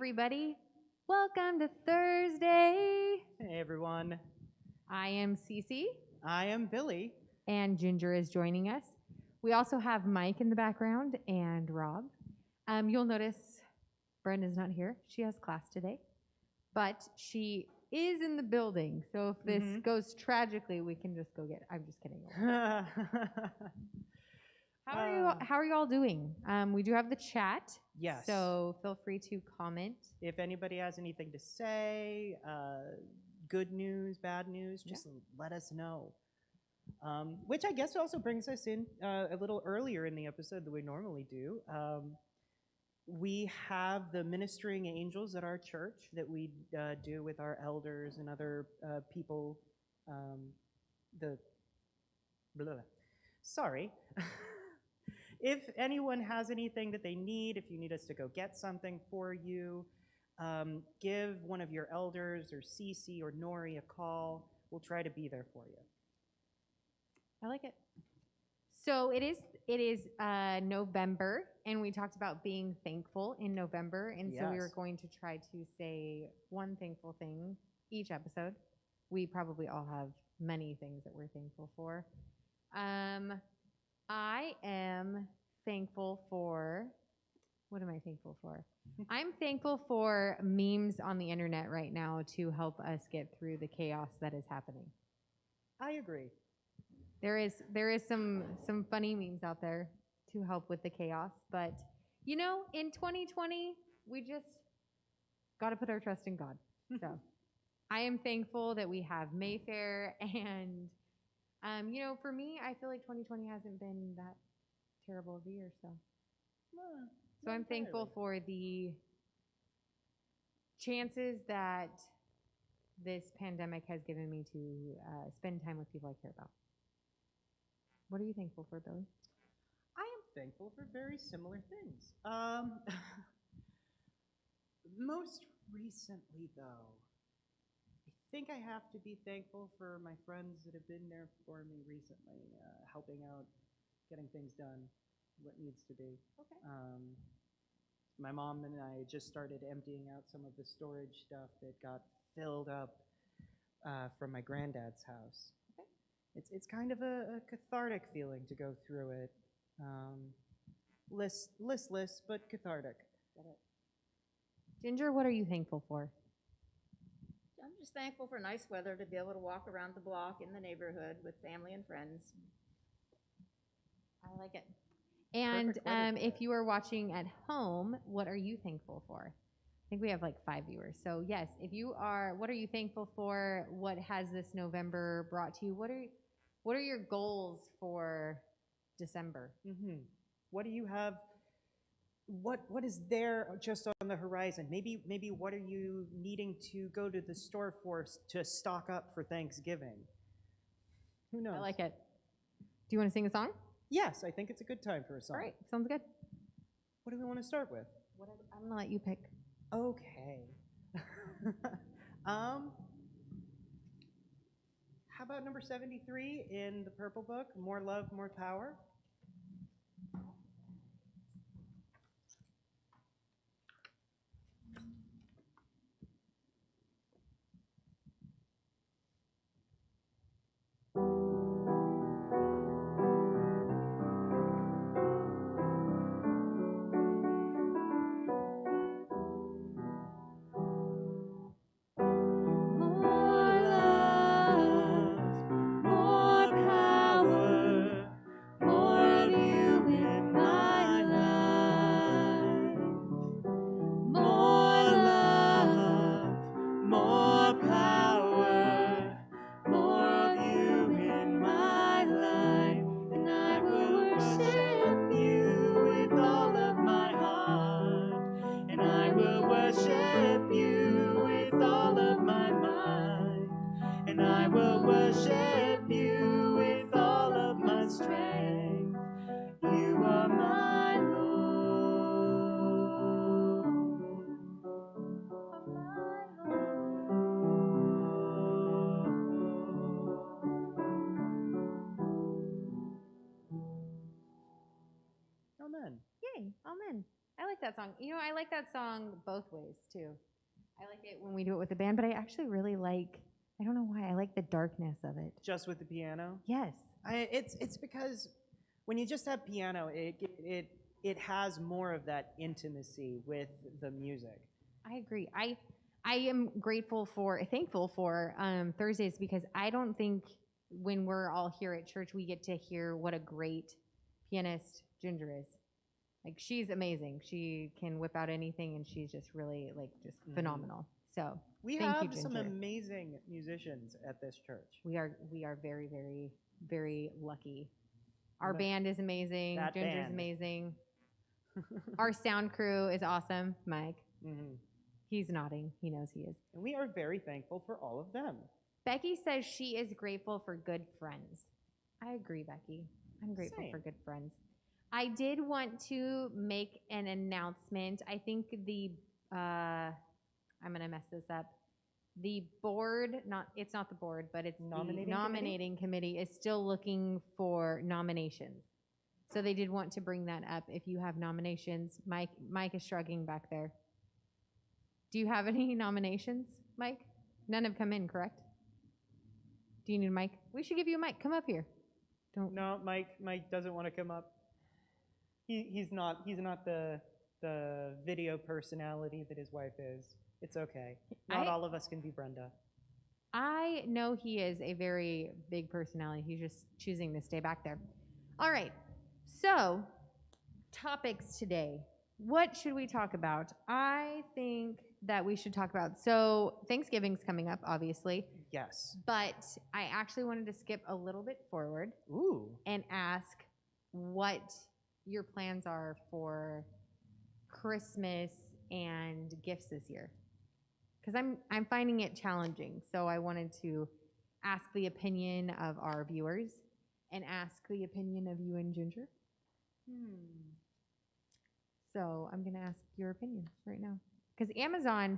everybody. Welcome to Thursday. Hey everyone, I am Cici, I am Billy. and Ginger is joining us. We also have Mike in the background and Rob. You'll notice Brenda's not here. She has class today, but she is in the building. So if this goes tragically, we can just go get. I'm just kidding. How are you all doing? We do have the chat. Yes. So feel free to comment. If anybody has anything to say, good news, bad news, just let us know. Which I guess also brings us in a little earlier in the episode than we normally do. We have the ministering angels at our church that we do with our elders and other people. Sorry. If anyone has anything that they need, if you need us to go get something for you, give one of your elders or Cici or Norrie a call. We'll try to be there for you. I like it. So it is November, and we talked about being thankful in November, and so we were going to try to say one thankful thing each episode. We probably all have many things that we're thankful for. I am thankful for, what am I thankful for? I'm thankful for memes on the internet right now to help us get through the chaos that is happening. I agree. There is some funny memes out there to help with the chaos, but you know, in 2020, we just got to put our trust in God. So I am thankful that we have Mayfair, and you know, for me, I feel like 2020 hasn't been that terrible of a year, so I'm thankful for the chances that this pandemic has given me to spend time with people I care about. What are you thankful for, Billy? I am thankful for very similar things. Most recently, though, I think I have to be thankful for my friends that have been there for me recently, helping out, getting things done, what needs to be. Okay. My mom and I just started emptying out some of the storage stuff that got filled up from my granddad's house. Okay. It's kind of a cathartic feeling to go through it. Listless, but cathartic. Get it. Ginger, what are you thankful for? I'm just thankful for nice weather to be able to walk around the block in the neighborhood with family and friends. I like it. And if you are watching at home, what are you thankful for? I think we have like 5 viewers. So yes, if you are, what are you thankful for? What has this November brought to you? What are your goals for December? What do you have? What is there just on the horizon? Maybe what are you needing to go to the store for to stock up for Thanksgiving? Who knows? I like it. Do you want to sing a song? Yes, I think it's a good time for a song. All right, sounds good. What do we want to start with? I'm gonna let you pick. Okay. How about number 73 in the Purple Book? More love, more power. that song. You know, I like that song both ways too. I like it when we do it with the band, but I actually really like. I don't know why. I like the darkness of it. Just with the piano? Yes. It's because when you just have piano, it has more of that intimacy with the music. I agree. I am thankful for Thursdays because I don't think when we're all here at church we get to hear what a great pianist Ginger is. Like she's amazing. She can whip out anything, and she's just really just phenomenal. So We thank have you, Ginger. some amazing musicians at this church. We are very very very lucky. Our That- band is amazing. that Ginger's band. amazing. Our sound crew is awesome. Mike, Mhm. he's nodding. He knows he is. And we are very thankful for all of them. Becky says she is grateful for good friends. I agree, Becky. I'm grateful for Same. good friends. I did want to make an announcement. I think I'm going to mess this up. The board, it's not the board, but it's Nominating the nominating committee is still looking for nominations. So they did want to bring that up. If you have nominations, Mike is shrugging back there. Do you have any nominations, Mike? None have come in, correct? Do you need a mic? We should give you a mic. Come up here. Don't. No, Mike doesn't want to come up. He's not the video personality that his wife is. It's okay. Not all of us can be Brenda. I know he is a very big personality. He's just choosing to stay back there. All right. So, topics today. What should we talk about? I think that we should talk about. So, Thanksgiving's coming up, obviously. Yes. But I actually wanted to skip a little bit forward Ooh. and ask what your plans are for Christmas and gifts this year. Because I'm finding it challenging. So I wanted to ask the opinion of our viewers and ask the opinion of you and Ginger. So I'm going to ask your opinion right now. Because Amazon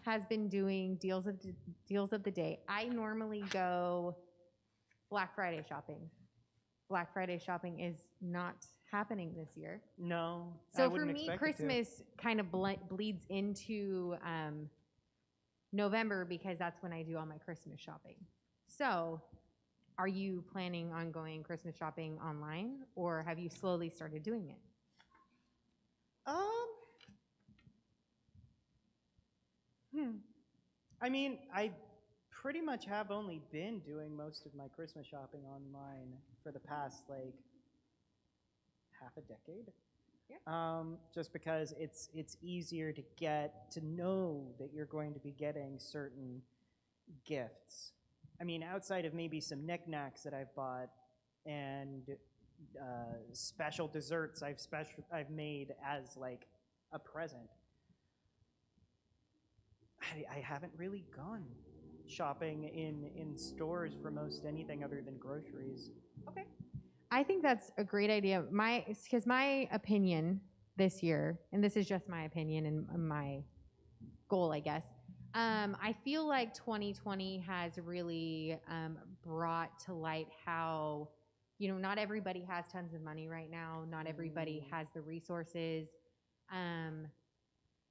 has been doing deals of the day. I normally go Black Friday shopping. Black Friday shopping is not happening this year. No. I So for wouldn't me, expect it to. Christmas kind of bleeds into November because that's when I do all my Christmas shopping. So are you planning on going Christmas shopping online, or have you slowly started doing it? I mean, I pretty much have only been doing most of my Christmas shopping online for the past half a decade. Yeah. Just because it's easier to get to know that you're going to be getting certain gifts. I mean, outside of maybe some knickknacks that I've bought and special desserts I've made as a present. I haven't really gone shopping in stores for most anything other than groceries. Okay. I think that's a great idea. Because my opinion this year, and this is just my opinion and my goal, I guess. I feel like 2020 has really brought to light how, not everybody has tons of money right now. Not everybody has the resources.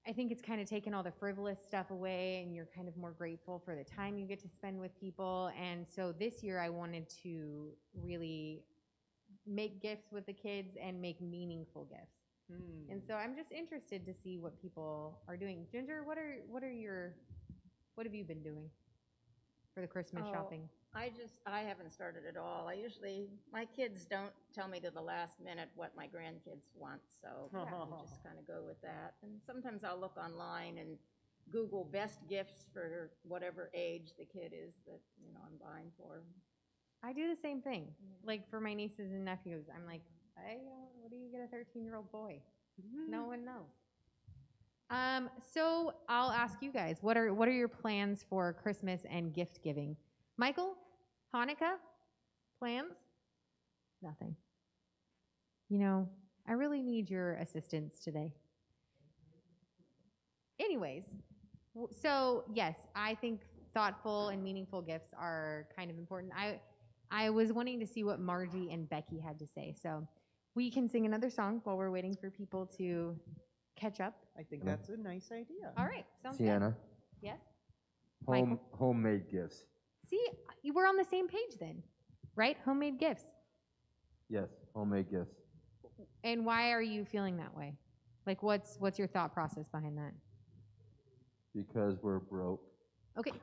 I think it's kind of taken all the frivolous stuff away, and you're kind of more grateful for the time you get to spend with people. And so this year I wanted to really make gifts with the kids and make meaningful gifts. And so I'm just interested to see what people are doing. Ginger, what have you been doing for the Christmas shopping? I haven't started at all. My kids don't tell me to the last minute what my grandkids want, so we just kind of go with that. And sometimes I'll look online and Google best gifts for whatever age the kid is that I'm buying for. I do the same thing. Like for my nieces and nephews, I'm like, hey, what do you get a 13-year-old boy? No one knows. So I'll ask you guys, what are your plans for Christmas and gift giving? Michael, Hanukkah plans? Nothing. I really need your assistance today. Anyways, so yes, I think thoughtful and meaningful gifts are kind of important. I was wanting to see what Margie and Becky had to say, so we can sing another song while we're waiting for people to catch up. I think that's a nice idea. All right, sounds good. Sienna, Yes. Michael? homemade gifts. See, we're on the same page then, right? Homemade gifts. Yes, homemade gifts. And why are you feeling that way? Like, what's your thought process behind that? Because we're broke. Okay,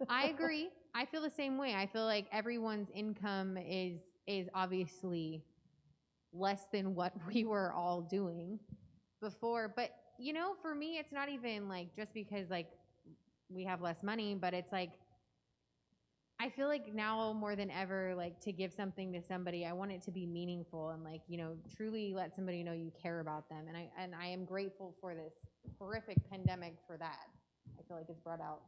I agree. I feel the same way. I feel like everyone's income is obviously less than what we were all doing before. But you know, for me, it's not even like just because like we have less money, but it's like I feel like now more than ever, like to give something to somebody, I want it to be meaningful and like, you know, truly let somebody know you care about them. And I am grateful for this horrific pandemic for that. I feel like it's brought out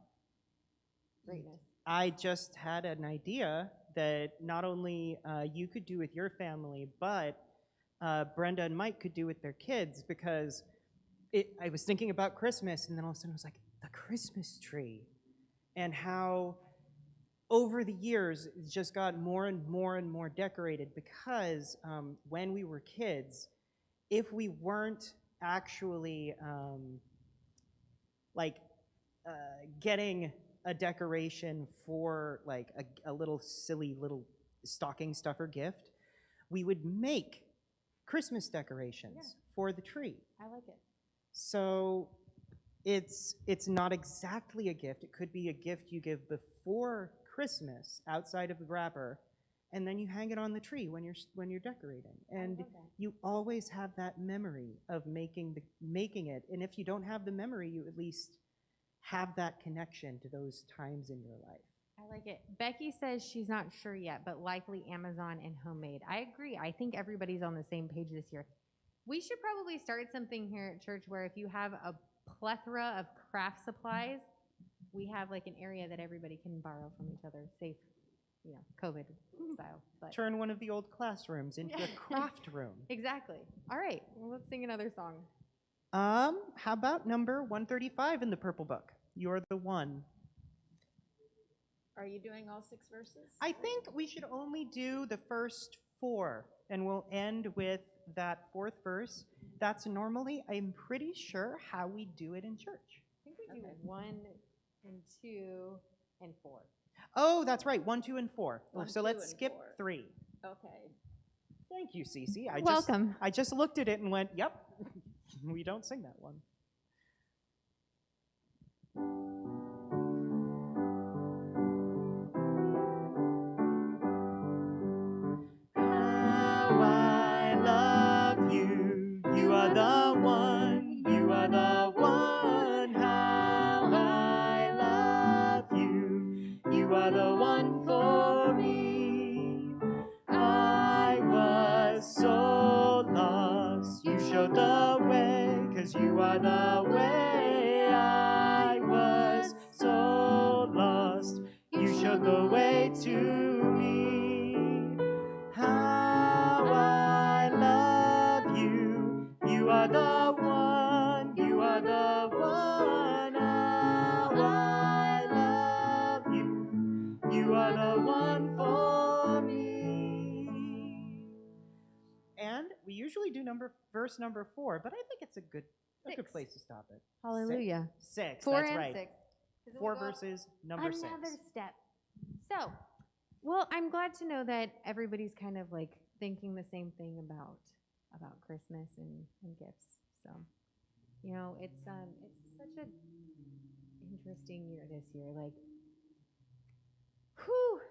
greatness. I just had an idea that not only you could do with your family, but Brenda and Mike could do with their kids, because I was thinking about Christmas, and then all of a sudden I was like, the Christmas tree, and how over the years it's just got more and more and more decorated, because when we were kids, if we weren't actually getting a decoration for like a little silly little stocking stuffer gift, we would make Christmas decorations for the tree. I like it. So it's not exactly a gift. It could be a gift you give before Christmas outside of the wrapper, and then you hang it on the tree when you're decorating. And you always have that memory of making it. And if you don't have the memory, you at least have that connection to those times in your life. I like it. Becky says she's not sure yet, but likely Amazon and homemade. I agree. I think everybody's on the same page this year. We should probably start something here at church where if you have a plethora of craft supplies, we have like an area that everybody can borrow from each other, safe, you know, COVID style. But Turn one of the old classrooms into a craft room. exactly. All right. Well, let's sing another song. How about number 135 in the Purple Book? You're the One. Are you doing all 6 verses? I think we should only do the first 4, and we'll end with that 4th verse. That's normally, I'm pretty sure, how we do it in church. I think we do 1 and 2 and 4. Oh, that's right, 1, 2, and 4. 1, So 2, let's and skip 4. 3. Okay. Thank you, Cici. Welcome. I just looked at it and went, yep, we don't sing that one. How I love you, you are the one, you are the one. How I love you, you are the one for me. I was so lost, you showed the way, 'cause you are the way. I was so lost, you showed the way to me. How I love you, you are the one, you are the one. How I love you, you are the one for me. And we usually do verse number 4, but I think it's a good place to stop it. Hallelujah. 6, 4 that's and right. 6. 'Cause then 4 we go verses, number 6. another step. So, well, I'm glad to know that everybody's kind of like thinking the same thing about Christmas and gifts. So, you know, it's such a interesting year this year. Like, whew.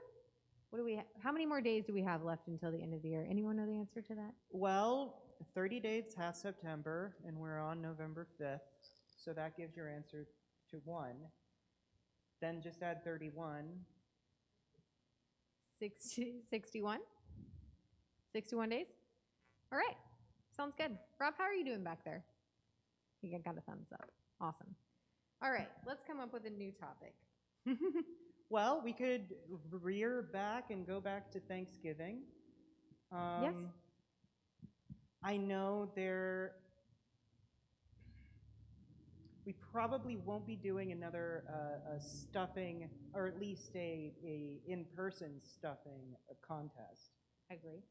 What do we? How many more days do we have left until the end of the year? Anyone know the answer to that? Well, 30 days past September, and we're on November 5th, so that gives your answer to 1. Then just add 31. 61? 61 days? All right. Sounds good. Rob, how are you doing back there? You got a thumbs up. Awesome. All right. Let's come up with a new topic. Well, we could rear back and go back to Thanksgiving. Yes. I know we probably won't be doing another stuffing, or at least a in-person stuffing contest. Agree.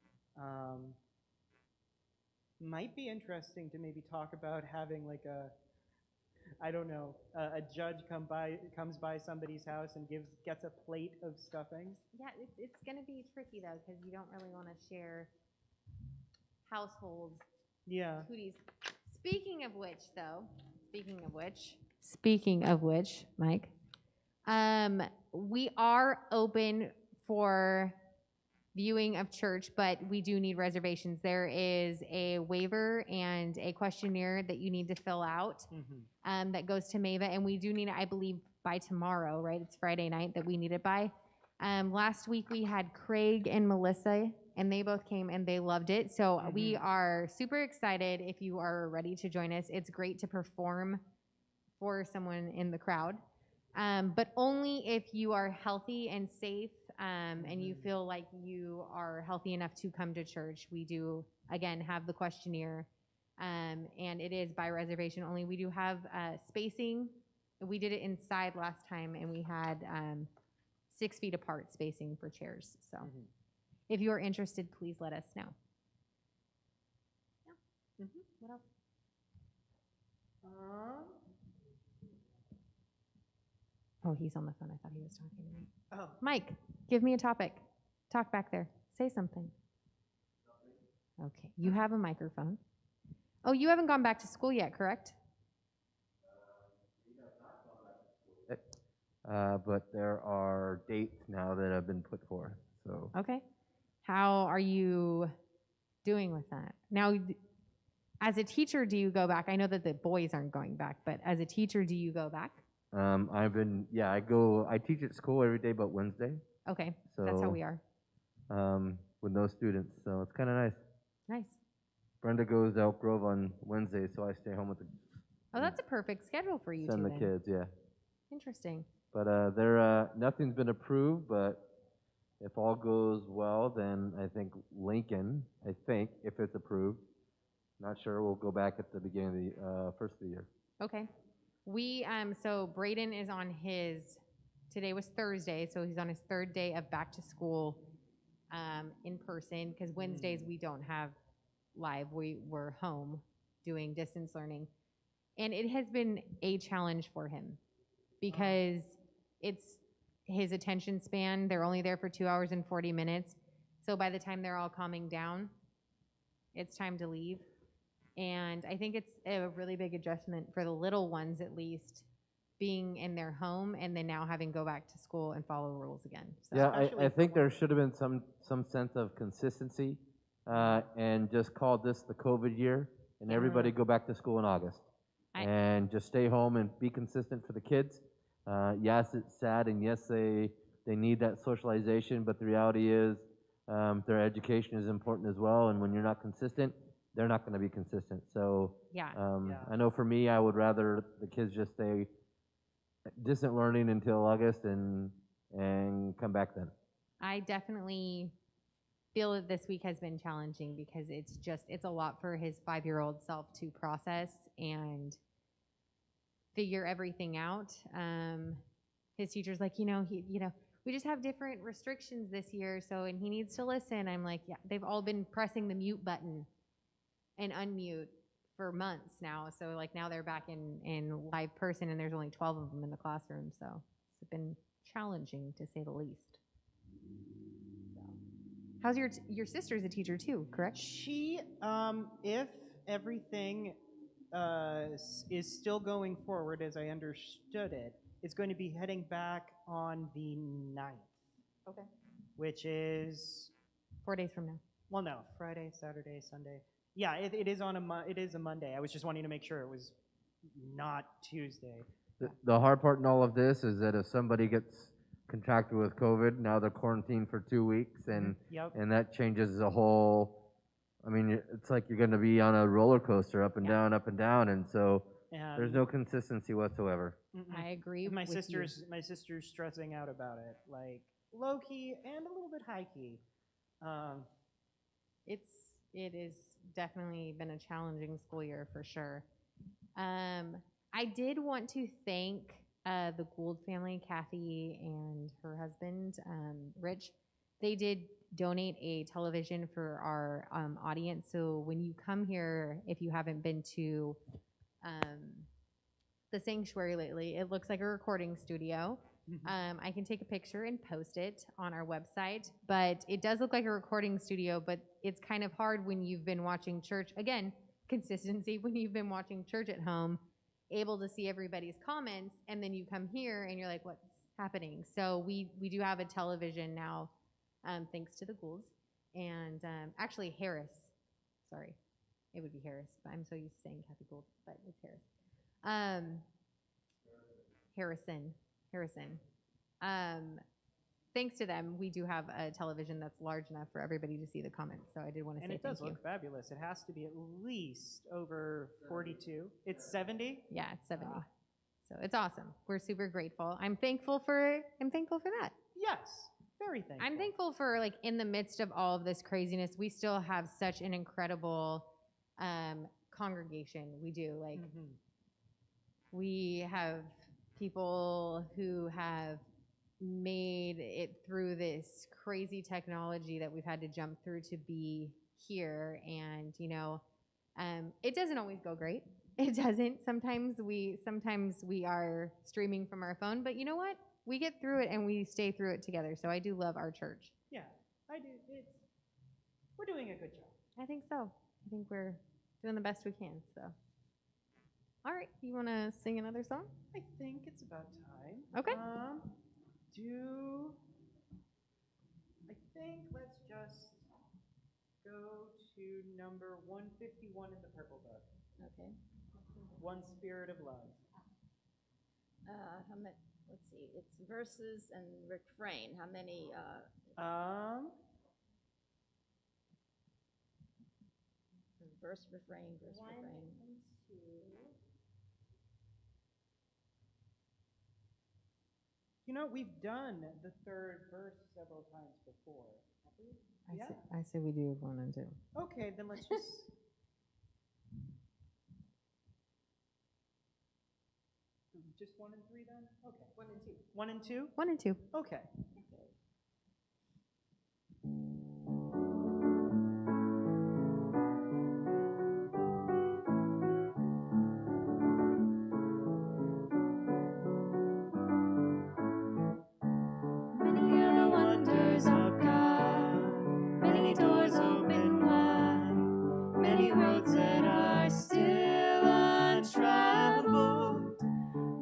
might be interesting to maybe talk about having like I don't know, a judge comes by somebody's house and gets a plate of stuffing. Yeah, it's going to be tricky though because you don't really want to share household Yeah. cooties. Speaking of which, though, speaking of which, Mike, we are open for viewing of church, but we do need reservations. There is a waiver and a questionnaire that you need to fill out that goes to Mava, and we do need it, I believe, by tomorrow, right? It's Friday night that we need it by. Last week we had Craig and Melissa, and they both came and they loved it. So we are super excited if you are ready to join us. It's great to perform for someone in the crowd, but only if you are healthy and safe and you feel like you are healthy enough to come to church. We do, again, have the questionnaire, and it is by reservation only. We do have spacing. We did it inside last time, and we had 6 feet apart spacing for chairs. So if you are interested, please let us know. Yeah. What else? Oh, he's on the phone. I thought he was talking to me. Oh. Mike, give me a topic. Talk back there. Say something. Okay. You have a microphone. Oh, you haven't gone back to school yet, correct? But there are dates now that have been put forth. So Okay. How are you doing with that? Now, as a teacher, do you go back? I know that the boys aren't going back, but as a teacher, do you go back? I teach at school every day but Wednesday. Okay. So That's how we are. with no students, so it's kind of nice. Nice. Brenda goes to Elk Grove on Wednesday, so I stay home with the Oh, that's a perfect schedule for you send two the then. kids, yeah. Interesting. But nothing's been approved, but if all goes well, then I think Lincoln, if it's approved, not sure, we'll go back at the beginning of the first of the year. Okay. We so Braden is on today was Thursday, so he's on his 3rd day of back to school in person because Wednesdays we don't have live. We're home doing distance learning. And it has been a challenge for him because it's his attention span. They're only there for 2 hours and 40 minutes. So by the time they're all calming down, it's time to leave. And I think it's a really big adjustment for the little ones, at least, being in their home and then now having to go back to school and follow rules again. So. Yeah, I think there should have been some sense of consistency and just call this the COVID year and everybody go back to school in August. And just stay home and be consistent for the kids. Yes, it's sad, and yes, they need that socialization, but the reality is their education is important as well, and when you're not consistent, they're not going to be consistent. So I know for me, I would rather the kids just stay distant learning until August and come back then. I definitely feel that this week has been challenging because it's a lot for his 5-year-old self to process and figure everything out. His teacher's like, we just have different restrictions this year, and he needs to listen. I'm like, yeah, they've all been pressing the mute button and unmute for months now. So like now they're back in live person and there's only 12 of them in the classroom. So it's been challenging to say the least. So. How's your sister's a teacher too, correct? She, if everything is still going forward as I understood it, is going to be heading back on the 9th. Okay. Which is 4 days from now. Well, no, Friday, Saturday, Sunday. Yeah, it is it is a Monday. I was just wanting to make sure it was not Tuesday. The hard part in all of this is that if somebody gets contracted with COVID, now they're quarantined for 2 weeks, and that changes the whole. I mean, it's like you're going to be on a roller coaster, up and down, and so there's no consistency whatsoever. I agree. My sister's stressing out about it, like low key and a little bit high key. It has definitely been a challenging school year for sure. I did want to thank the Gould family, Kathy and her husband, Rich. They did donate a television for our audience. So when you come here, if you haven't been to the sanctuary lately, it looks like a recording studio. I can take a picture and post it on our website, but it does look like a recording studio, but it's kind of hard when you've been watching church, again, consistency, when you've been watching church at home, able to see everybody's comments, and then you come here and you're like, what's happening? So we do have a television now, thanks to the Goulds, and actually Harris, sorry, it would be Harris, but I'm so used to saying Kathy Gould, but it's Harris. Harrison. Thanks to them, we do have a television that's large enough for everybody to see the comments. So I did want to say And thank it does you. look fabulous. It has to be at least over 42. It's 70? Yeah, it's 70. So it's awesome. We're super grateful. I'm thankful for that. Yes, very thankful. I'm thankful for, like, in the midst of all of this craziness, we still have such an incredible congregation. We do. Like, we have people who have made it through this crazy technology that we've had to jump through to be here. And, you know, it doesn't always go great. It doesn't. Sometimes we are streaming from our phone, but you know what? We get through it and we stay through it together. So I do love our church. Yeah, I do. We're doing a good job. I think so. I think we're doing the best we can. So, all right, you want to sing another song? I think it's about time. Okay. I think let's just go to number 151 in the purple book. Okay. One Spirit of Love. How many? Let's see. It's verses and refrain. How many? Verse, refrain, verse, refrain. 1 and 2. You know, we've done the third verse several times before. Have we? Yeah. I say we do 1 and 2. Okay, then let's just. Just 1 and 3 then? Okay. 1 and 2. 1 and 2? 1 and 2. Okay. Many are the wonders of God, many doors open wide, many roads that are still untraveled.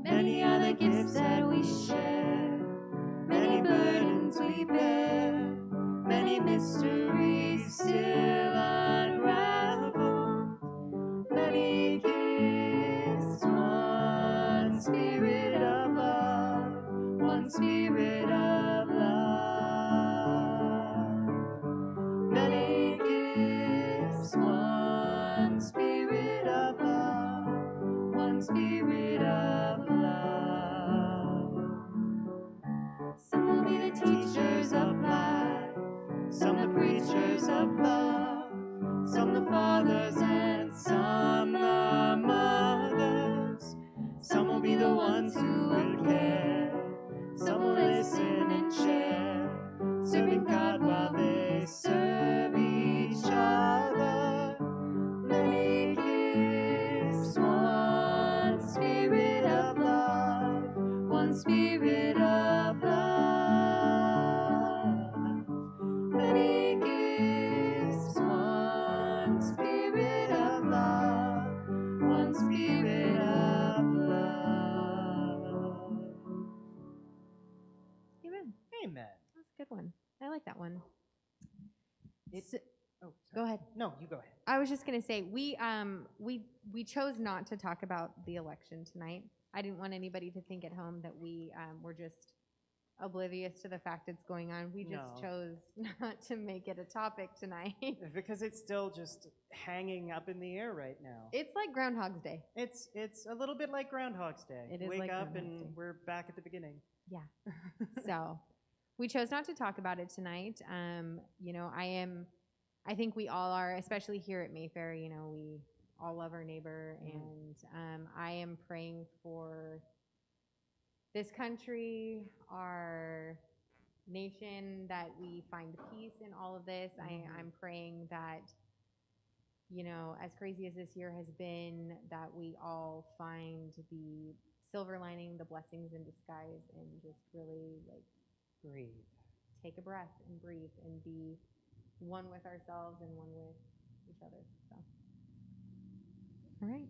Many are the gifts that we share, many burdens we bear, many mysteries still unraveled. Many gifts, one spirit of love, one spirit of love. Many gifts, one spirit of love, one spirit of love. Some will be the teachers of life, some the preachers of love, some the fathers and some the mothers. Some will be the ones who will care, some will listen and share, serving God while they serve each other. Many gifts, one spirit of love, one spirit of love. Many gifts, one spirit of love, one spirit of love. Amen. Amen. That's a good one. I like that one. It's, So- oh, Go ahead. No, you go ahead. I was just going to say, we chose not to talk about the election tonight. I didn't want anybody to think at home that we were just oblivious to the fact it's going on. We just No. chose not to make it a topic tonight. Because it's still just hanging up in the air right now. It's like Groundhog's Day. It's a little bit like Groundhog's Day. It is Wake like up Groundhog's and Day. we're back at the beginning. Yeah. So we chose not to talk about it tonight. You know, I think we all are, especially here at Mayfair, you know, we all love our neighbor, and I am praying for this country, our nation, that we find peace in all of this. I'm praying that, you know, as crazy as this year has been, that we all find the silver lining, the blessings in disguise, and just really like Breathe. take a breath and breathe and be one with ourselves and one with each other. So, all right.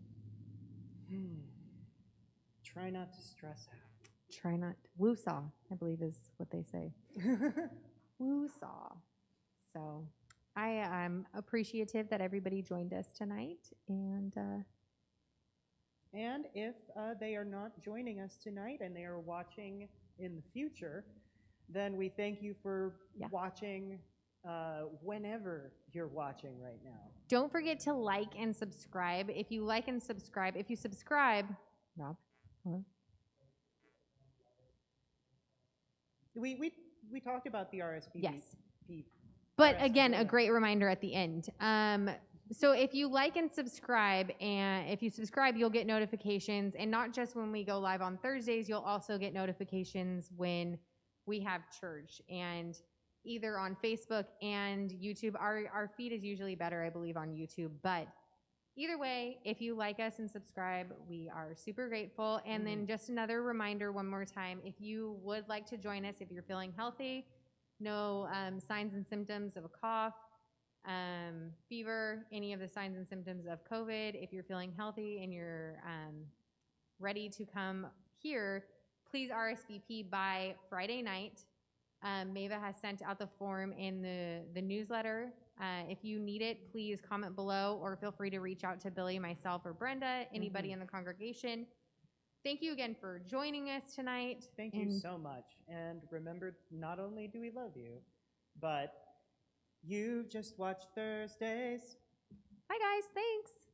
Try not to stress out. Try not. Woo-saw, I believe is what they say. Woo-saw. So I'm appreciative that everybody joined us tonight. And And if they are not joining us tonight and they are watching in the future, then we thank you for watching whenever you're watching right now. don't forget to like and subscribe. If you like and subscribe, Rob, hello? We talked about the RSVP. Yes. But again, a RSVP. great reminder at the end. So if you like and subscribe, and if you subscribe, you'll get notifications. And not just when we go live on Thursdays, you'll also get notifications when we have church. And either on Facebook and YouTube, our feed is usually better, I believe, on YouTube. But either way, if you like us and subscribe, we are super grateful. And then just another reminder one more time, if you would like to join us, if you're feeling healthy, no signs and symptoms of a cough, fever, any of the signs and symptoms of COVID, if you're feeling healthy and you're ready to come here, please RSVP by Friday night. Mava has sent out the form in the newsletter. If you need it, please comment below or feel free to reach out to Billy, myself, or Brenda, anybody in the congregation. Thank you again for joining us tonight. Thank you so much. And remember, not only do we love you, but you just watched Thursdays. Bye, guys. Thanks.